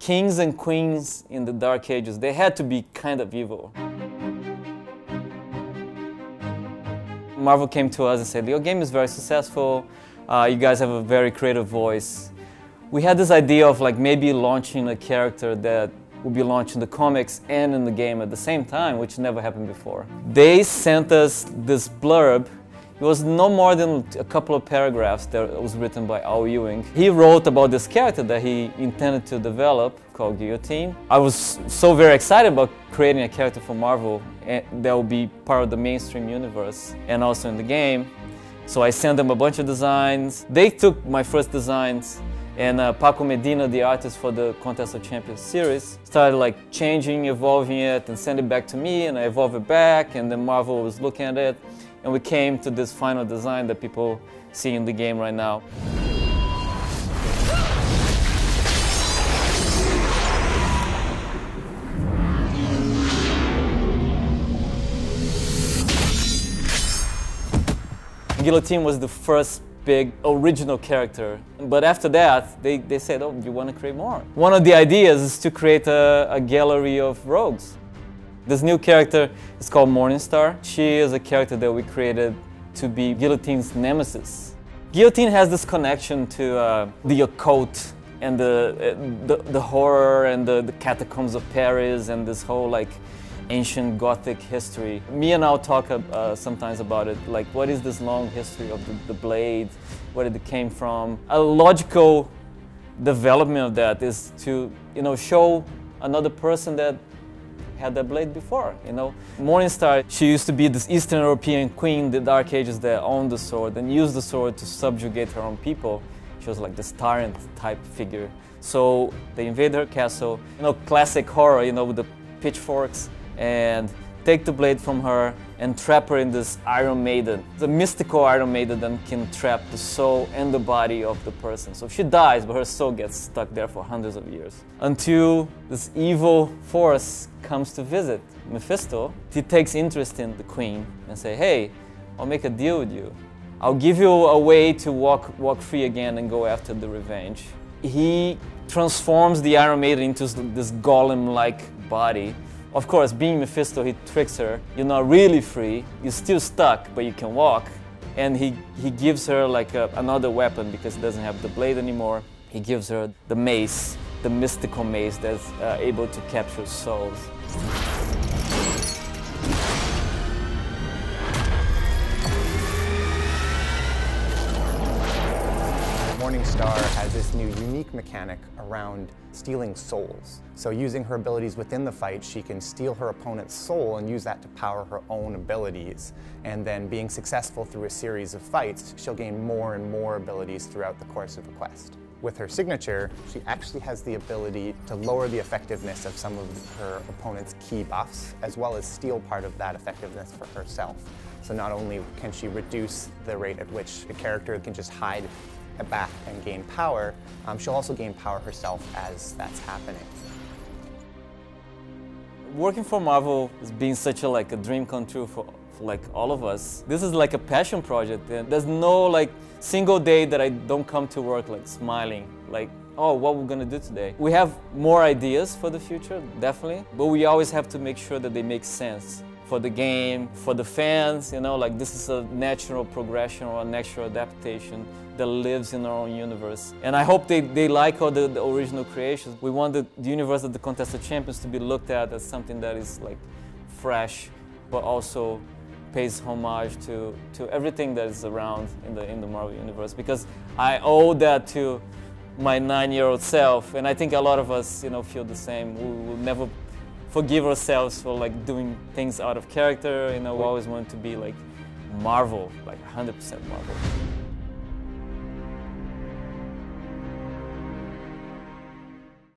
kings and queens in the Dark Ages, they had to be kind of evil. Marvel came to us and said, your game is very successful, you guys have a very creative voice. We had this idea of like maybe launching a character that would be launched in the comics and in the game at the same time, which never happened before. They sent us this blurb. It was no more than a couple of paragraphs that was written by Al Ewing. He wrote about this character that he intended to develop called Guillotine. I was so very excited about creating a character for Marvel that will be part of the mainstream universe and also in the game. So I sent them a bunch of designs. They took my first designs, and Paco Medina, the artist for the Contest of Champions series, started like changing, evolving it, and sent it back to me, and I evolved it back, and then Marvel was looking at it, and we came to this final design that people see in the game right now. Guillotine was the first big original character, but after that they said, oh, you want to create more? One of the ideas is to create a gallery of rogues. This new character is called Morningstar. She is a character that we created to be Guillotine's nemesis. Guillotine has this connection to the occult and the horror and the catacombs of Paris and this whole like ancient Gothic history. Me and Al talk sometimes about it, like what is this long history of the blade, where did it came from. A logical development of that is to, show another person that had that blade before, Morningstar, she used to be this Eastern European queen, the Dark Ages, that owned the sword and used the sword to subjugate her own people. She was like this tyrant type figure. So they invade her castle, classic horror, with the pitchforks, and take the blade from her and trap her in this Iron Maiden. The mystical Iron Maiden that can trap the soul and the body of the person. So she dies, but her soul gets stuck there for hundreds of years. Until this evil force comes to visit Mephisto. He takes interest in the queen and say, hey, I'll make a deal with you. I'll give you a way to walk free again and go after the revenge. He transforms the Iron Maiden into this golem-like body. Of course, being Mephisto, he tricks her. You're not really free, you're still stuck, but you can walk. And he gives her like another weapon because he doesn't have the blade anymore. He gives her the mace, the mystical mace that's able to capture souls. Morningstar has this new unique mechanic around stealing souls. So using her abilities within the fight, she can steal her opponent's soul and use that to power her own abilities. And then being successful through a series of fights, she'll gain more and more abilities throughout the course of the quest. With her signature, she actually has the ability to lower the effectiveness of some of her opponent's key buffs, as well as steal part of that effectiveness for herself. So not only can she reduce the rate at which a character can just hide back and gain power, she'll also gain power herself as that's happening. Working for Marvel has been such a dream come true for like all of us. This is like a passion project, and there's no single day that I don't come to work smiling, oh, what we're gonna do today. We have more ideas for the future, definitely, but we always have to make sure that they make sense for the game, for the fans, this is a natural progression or a natural adaptation that lives in our own universe. And I hope they like all the original creations. We want the universe of the Contest of Champions to be looked at as something that is fresh, but also pays homage to everything that is around in the Marvel universe, because I owe that to my 9-year-old self, and I think a lot of us feel the same. We will never forgive ourselves for doing things out of character. We always want to be Marvel, 100% Marvel.